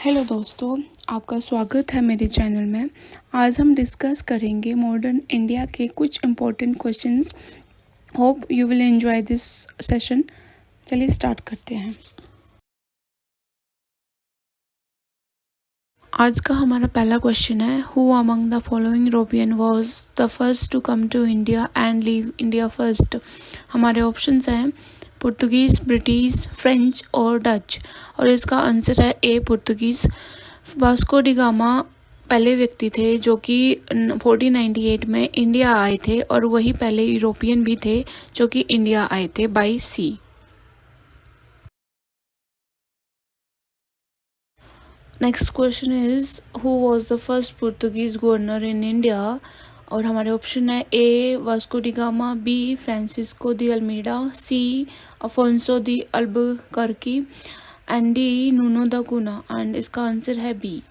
Hello दोस्तों, आपका स्वागत है मेरे चैनल में। आज हम डिस्कस करेंगे मॉडर्न इंडिया के कुछ important questions. Hope you will enjoy this session. चलिए स्टार्ट करते हैं। आज का हमारा पहला क्वेश्चन है, who among the following European was the first to come to India and leave India first. हमारे ऑप्शंस हैं पुर्तगीज़, ब्रिटिश, फ्रेंच और डच। और इसका आंसर है A Portuguese. Vasco da Gama पहले व्यक्ति थे जो कि 1498 में इंडिया आए थे और वही पहले यूरोपियन भी थे जो कि इंडिया आए थे by C. Next question is who was the first Portuguese governor in India. और हमारे ऑप्शन है A Vasco da Gama, B Francisco de Almeida, C Afonso de Albuquerque and D Nuno da Cunha. And इसका answer है B.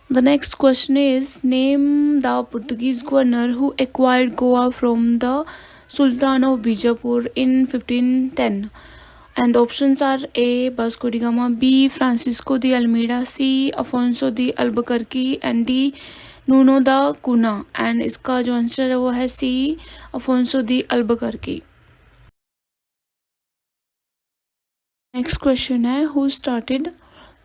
The next question is name the Portuguese governor who acquired Goa from the Sultan of Bijapur in 1510. And the options are A. Vasco da Gama, B. Francisco de Almeida, C. Afonso de Albuquerque and D. Nuno da Cunha. And इसका जो answer है वो है C. Afonso de Albuquerque. Next question है who started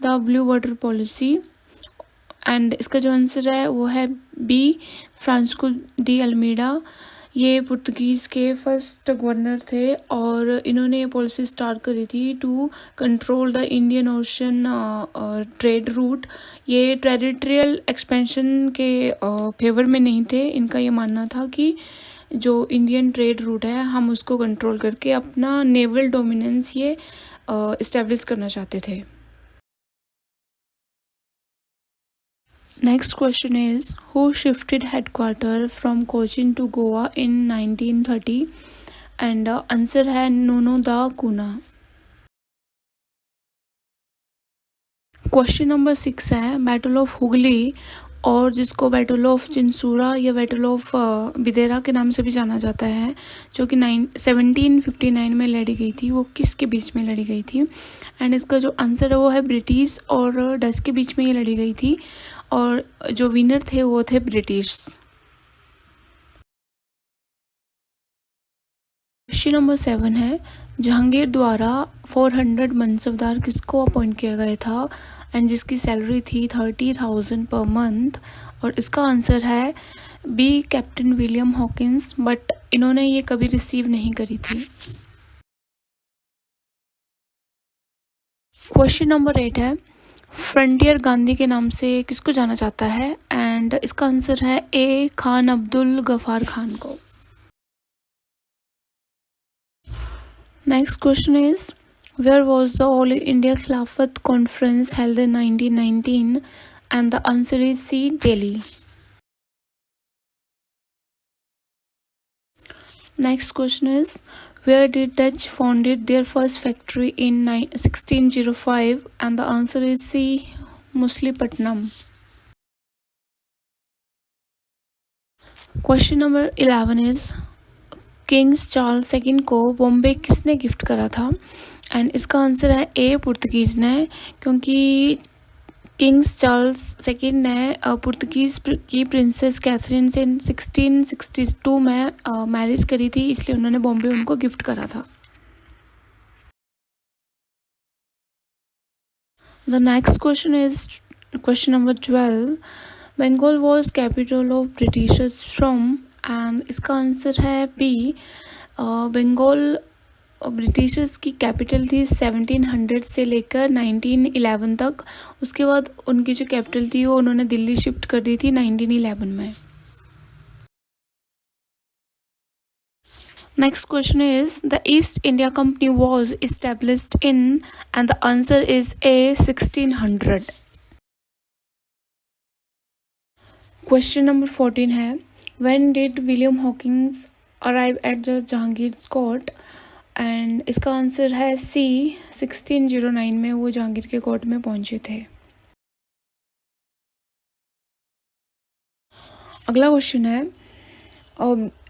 the Blue Water Policy. And इसका जो answer है वो है बी फ्रांसिस्को डी अल्मीडा। ये पुर्तगीज़ के फर्स्ट गवर्नर थे और इन्होंने ये पॉलिसी स्टार्ट करी थी to control the Indian Ocean trade route. ये टेरिटोरियल एक्सपेंशन के फेवर में नहीं थे। इनका ये मानना था कि जो इंडियन ट्रेड रूट है हम उसको कंट्रोल करके अपना नेवल डोमिनेंस ये इस्टेब्लिश करना चाहते थे। Next question is who shifted headquarter from Cochin to Goa in 1930 and answer है Nuno da Cunha। Question number 6 है बैटल ऑफ हुगली और जिसको बैटल ऑफ चिंसूरा या बैटल ऑफ बिदेरा के नाम से भी जाना जाता है जो कि 1759 में लड़ी गई थी, वो किसके बीच में लड़ी गई थी। एंड इसका जो आंसर है वो है ब्रिटिश और डच के बीच में ये लड़ी गई थी और जो विनर थे वो थे ब्रिटिश। क्वेश्चन नंबर 7 है जहांगीर द्वारा 400 मनसबदार किसको अपॉइंट किया गया था एंड जिसकी सैलरी थी 30,000 पर मंथ। और इसका आंसर है B Captain William Hawkins, but इन्होंने ये कभी रिसीव नहीं करी थी। क्वेश्चन नंबर 8 है फ्रंटियर गांधी के नाम से किसको जाना जाता है एंड इसका आंसर है ए खान अब्दुल गफार खान को। Next question is where was the all India Khilafat conference held in 1919 and the answer is C Delhi. Next question is where did Dutch founded their first factory in 1605 and the answer is C Muslipattnam. Question number 11 is Kings Charles second को बॉम्बे किसने gift करा था and इसका answer है A Portuguese ने, क्योंकि Kings Charles second ने Portuguese की प्रिंसेस कैथरीन से 1662 में मैरिज करी थी, इसलिए उन्होंने बॉम्बे उनको गिफ्ट करा था। The next question is question number 12 Bengal was capital of Britishers from and इसका आंसर है बी बंगाल ब्रिटिशर्स की कैपिटल थी 1700 से लेकर 1911 तक। उसके बाद उनकी जो कैपिटल थी वो उन्होंने दिल्ली शिफ्ट कर दी थी 1911 में। Next question is the East India company was established in and the answer is A 1600। Question number 14 है when did William Hawkins arrive at the Jahangir's court and इसका आंसर है सी 1609 में वो जहांगीर के कोर्ट में पहुंचे थे। अगला क्वेश्चन है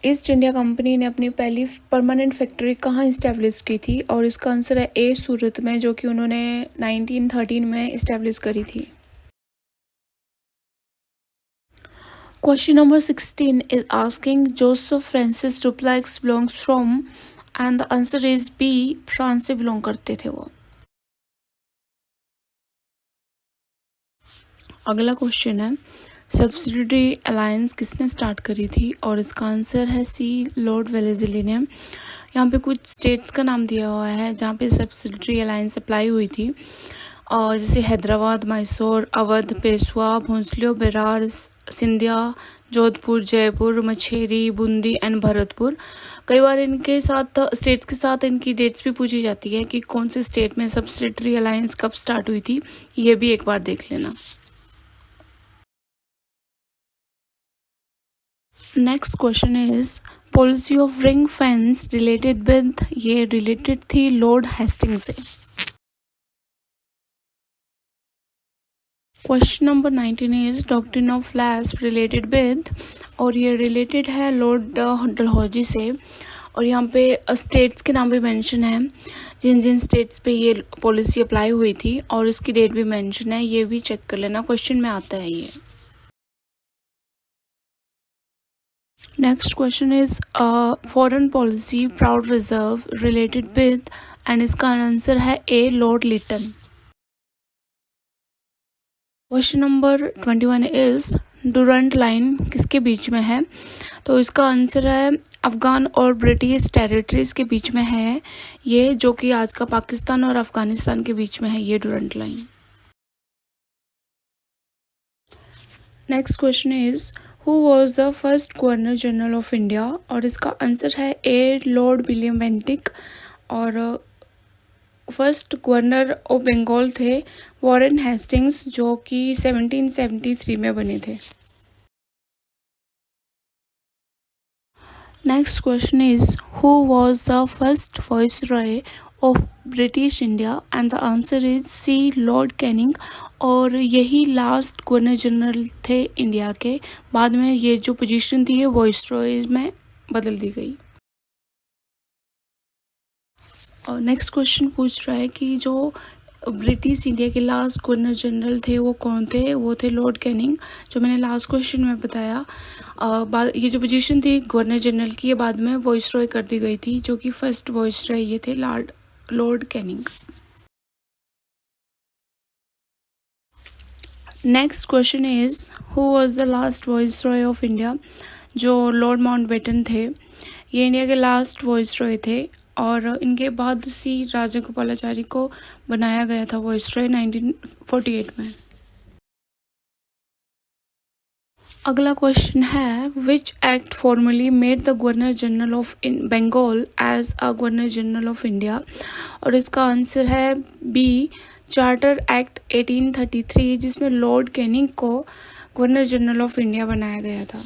ईस्ट इंडिया कंपनी ने अपनी पहली परमानेंट फैक्ट्री कहाँ इस्टेब्लिश की थी? और इसका आंसर है ए सूरत में, जो कि उन्होंने 1913 में इस्टेब्लिश करी थी। Question number 16 is asking Joseph Francis Duplex belongs from, and the answer is B, France से बिलोंग करते थे वो। अगला क्वेश्चन है सब्सिडरी अलायंस किसने स्टार्ट करी थी? और इसका आंसर है सी, लॉर्ड वेलेस्ली ने। यहाँ पे कुछ स्टेट्स का नाम दिया हुआ है जहाँ पे सब्सिडरी अलायंस अप्लाई हुई थी, और जैसे हैदराबाद, मैसूर, अवध, पेशवा, भोंसले, बेरार, सिंधिया, जोधपुर, जयपुर, मछेरी, बूंदी एंड भरतपुर। कई बार इनके साथ स्टेट्स के साथ इनकी डेट्स भी पूछी जाती है कि कौन से स्टेट में सब्सिडरी अलायंस कब स्टार्ट हुई थी, ये भी एक बार देख लेना। Next question is policy of ring fence related with, ये रिलेटेड थी लॉर्ड हेस्टिंग्स से। Question number 19 is doctrine of flash related with, और ये रिलेटेड है लॉर्ड डलहौजी से। और यहाँ पे स्टेट्स के नाम भी मेंशन है, जिन जिन स्टेट्स पे ये पॉलिसी अप्लाई हुई थी, और इसकी डेट भी मेंशन है, ये भी चेक कर लेना, क्वेश्चन में आता है ये। Next question is foreign policy proud reserve related with, and इसका आंसर है A, lord Lytton. Question number 21 is Durand line किसके बीच में है? तो इसका आंसर है अफगान और ब्रिटिश टेरिटरीज के बीच में है ये, जो कि आज का पाकिस्तान और अफगानिस्तान के बीच में है ये Durand line. Next question is who was the first governor general of India? और इसका आंसर है ए, लॉर्ड विलियम बेंटिक। और फर्स्ट गवर्नर ऑफ बंगाल थे वॉरेन हेस्टिंग्स, जो कि 1773 में बने थे। Next question is who was the first viceroy of British India? And the answer is C, Lord Canning. और यही लास्ट गवर्नर जनरल थे इंडिया के, बाद में ये जो पोजीशन थी ये वाइसरॉय में बदल दी गई। और नेक्स्ट क्वेश्चन पूछ रहा है कि जो ब्रिटिश इंडिया के लास्ट गवर्नर जनरल थे वो कौन थे? वो थे लॉर्ड कैनिंग, जो मैंने लास्ट क्वेश्चन में बताया। ये जो पोजीशन थी गवर्नर जनरल की, ये बाद में वाइसरॉय कर दी गई थी, जो कि फर्स्ट वाइसरॉय ये थे Lord Canning. Next question is who was the last viceroy of India? जो लॉर्ड माउंटबेटन थे, ये इंडिया के लास्ट वाइसरॉय थे, और इनके बाद सी राजागोपालाचारी को बनाया गया था वाइसरॉय 1948 में। अगला क्वेश्चन है which act formally made the governor general of Bengal as a governor general of India? और इसका आंसर है बी, चार्टर एक्ट 1833, जिसमें लॉर्ड कैनिंग को गवर्नर जनरल ऑफ इंडिया बनाया गया था।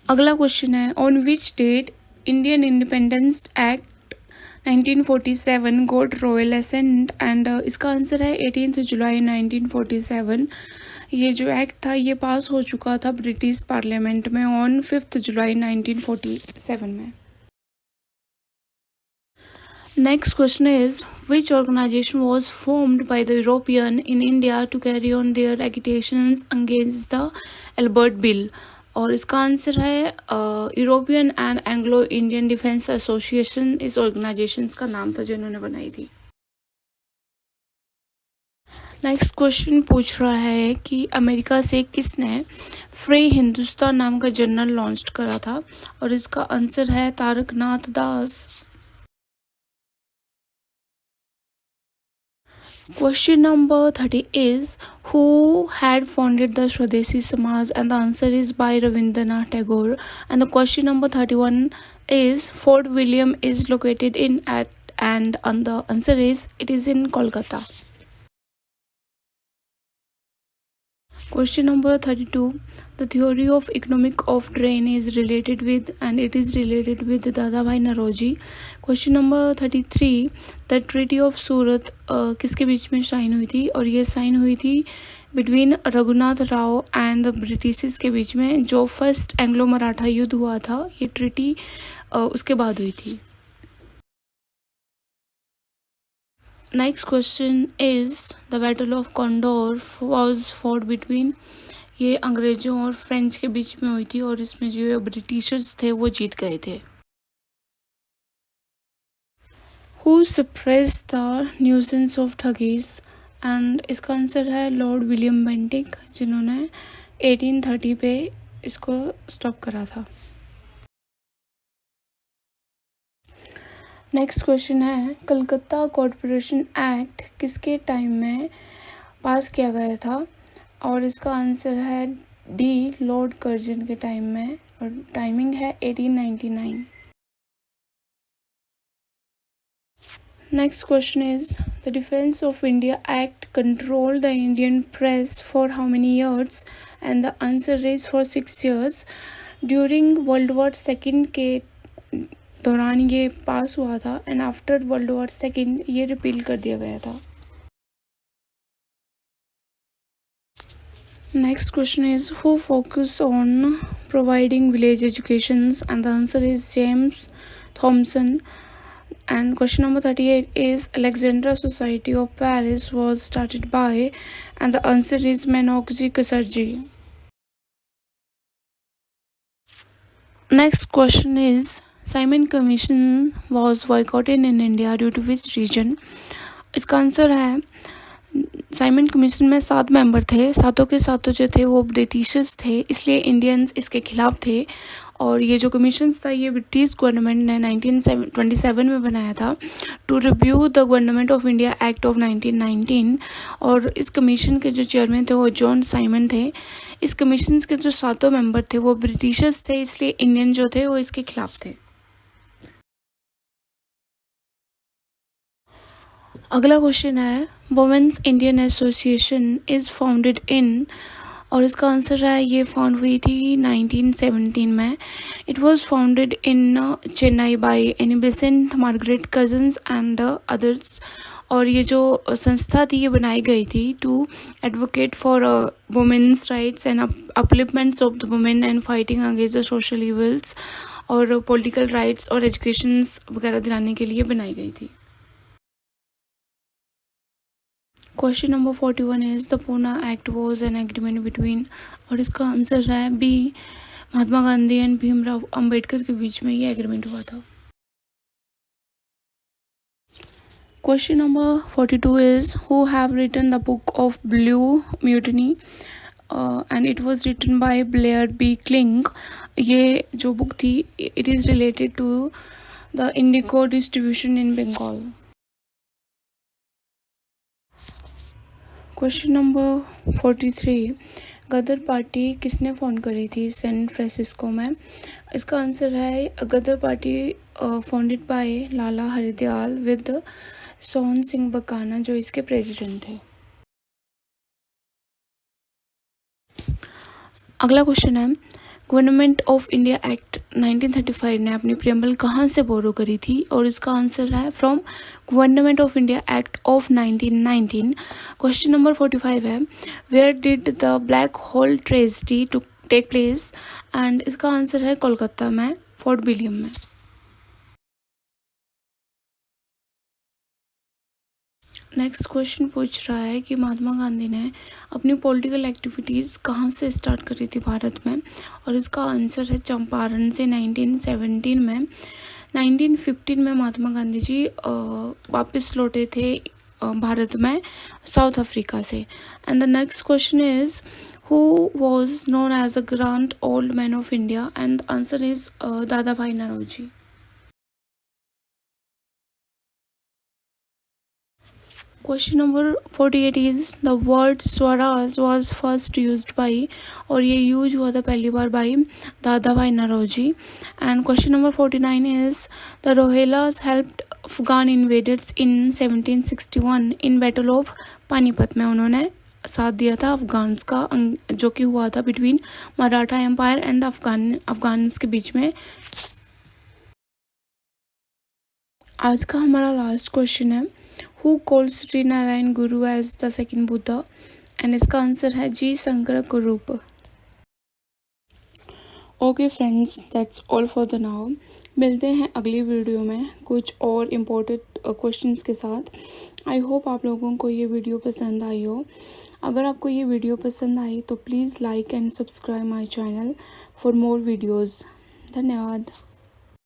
अगला क्वेश्चन है on which date Indian independence act 1947 got royal assent? And इसका आंसर है 18 जुलाई 1947। ये जो एक्ट था ये पास हो चुका था ब्रिटिश पार्लियामेंट में ऑन 5 जुलाई 1947 में। Next question is which organization was formed by the European in India to carry on their agitations against the Albert bill? और इसका आंसर है European and Anglo Indian defence association, इस organization का नाम था जो इन्होंने बनाई थी। नेक्स्ट क्वेश्चन पूछ रहा है कि अमेरिका से किसने फ्री हिंदुस्तान नाम का जर्नल लॉन्च करा था? और इसका आंसर है तारकनाथ दास। Question number 30 is who had founded the Swadeshi Samaj? And the answer is by Rabindranath Tagore. And the question number 31 is Fort William is located in at, and the answer is it is in Kolkata. Question number 32. The theory of economic of drain is related with and it is related with Dadabhai Naoroji. Question number 33. The Treaty of सूरत किसके बीच में sign हुई थी? और ये sign हुई थी between Raghunath Rao and the Britishers के बीच में, जो फर्स्ट एंग्लो मराठा युद्ध हुआ था ये ट्रीटी उसके बाद हुई थी. Next question is the battle of condor was fought between. ये अंग्रेजों और फ्रेंच के बीच में हुई थी और इसमें जो ब्रिटिशर्स थे वो जीत गए थे. Who suppressed the nuisance of thuggees? And इसका आंसर है लॉर्ड विलियम बेंटिक, जिन्होंने 1830 पे इसको स्टॉप करा था. नेक्स्ट क्वेश्चन है कलकत्ता कॉरपोरेशन एक्ट किसके टाइम में पास किया गया था? और इसका आंसर है डी, लॉर्ड कर्जन के टाइम में, और टाइमिंग है 1899. Next question is the defence of India act control the Indian press for how many years? And the answer is for 6 years. During world war second के दौरान ये पास हुआ था and after world war second ये repeal कर दिया गया था. Next question is who focused on providing village educations? And the answer is James Thompson. And question number 38 is Alexandra Society of Paris was started by, and the answer is Menoxi Kasarji. Next question is Simon Commission was boycotted in India due to which region? इसका answer है Simon commission में 7 member थे, सातों के सातों जो थे वो ब्रिटिशर्स थे, इसलिए इंडियंस इसके खिलाफ थे. और ये जो कमीशन था ये ब्रिटिश गवर्नमेंट ने 1927 में बनाया था to review the government of India act of 1919. और इस कमीशन के जो चेयरमैन थे वो जॉन साइमन थे. इस कमीशन के जो 7 मेंबर थे वो ब्रिटिशर्स थे, इसलिए इंडियन जो थे वो इसके खिलाफ थे. अगला क्वेश्चन है women's Indian association is founded in, और इसका आंसर है ये फाउंड हुई थी 1917 में. It was founded in Chennai by Annie Besant Margaret Cousins and others. और ये जो संस्था थी ये बनाई गई थी to advocate for women's rights and upliftments of the women and fighting against the social evils, और पॉलिटिकल राइट्स और एजुकेशंस वगैरह दिलाने के लिए बनाई गई थी. Question number 41 is the Poona act was an agreement between, और इसका आंसर है बी, महात्मा गांधी एंड भीमराव अंबेडकर के बीच में ये एग्रीमेंट हुआ था. Question number 42 is who have written the book of blue mutiny? And it was written by Blair B Kling. ये जो बुक थी it is related to the indigo distribution in Bengal. Question number 43 Ghadar party किसने found करी थी San Francisco में? इसका answer है Ghadar party founded by Lala Hardayal with Sohan Singh बकाना, जो इसके प्रेसिडेंट थे. अगला क्वेश्चन है गवर्नमेंट ऑफ इंडिया एक्ट 1935 ने अपनी प्रियम्बल कहाँ से बोरो करी थी? और इसका आंसर है from government of India act of 1919. Question number 45 है where did the black hole tragedy to take place? And इसका आंसर है कोलकाता में, फोर्ट विलियम में. नेक्स्ट क्वेश्चन पूछ रहा है कि महात्मा गांधी ने अपनी पॉलिटिकल एक्टिविटीज़ कहाँ से स्टार्ट करी थी भारत में? और इसका आंसर है चंपारण से 1917 में. 1915 में महात्मा गांधी जी वापस लौटे थे भारत में साउथ अफ्रीका से. And the next question is who was known as a grand old man of India? And answer is Dadabhai Naoroji. Question number 48 is the word swaraj was first used by, और ये यूज हुआ था पहली बार by Dadabhai Naoroji. And question number 49 is the Rohillas helped Afghan invaders in 1761 in battle of Panipat में उन्होंने साथ दिया था अफगान्स का, जो कि हुआ था between Maratha empire and Afghans के बीच में। आज का हमारा लास्ट क्वेश्चन है, who called Shri Narayana Guru as the second Buddha, and इसका आंसर है G Shankara Kurup. Okay friends, that's all for the now. मिलते हैं अगली वीडियो में कुछ और इम्पोर्टेंट क्वेश्चंस के साथ। आई होप आप लोगों को ये वीडियो पसंद आई हो। अगर आपको ये वीडियो पसंद आई तो please like and subscribe my channel for more videos. धन्यवाद।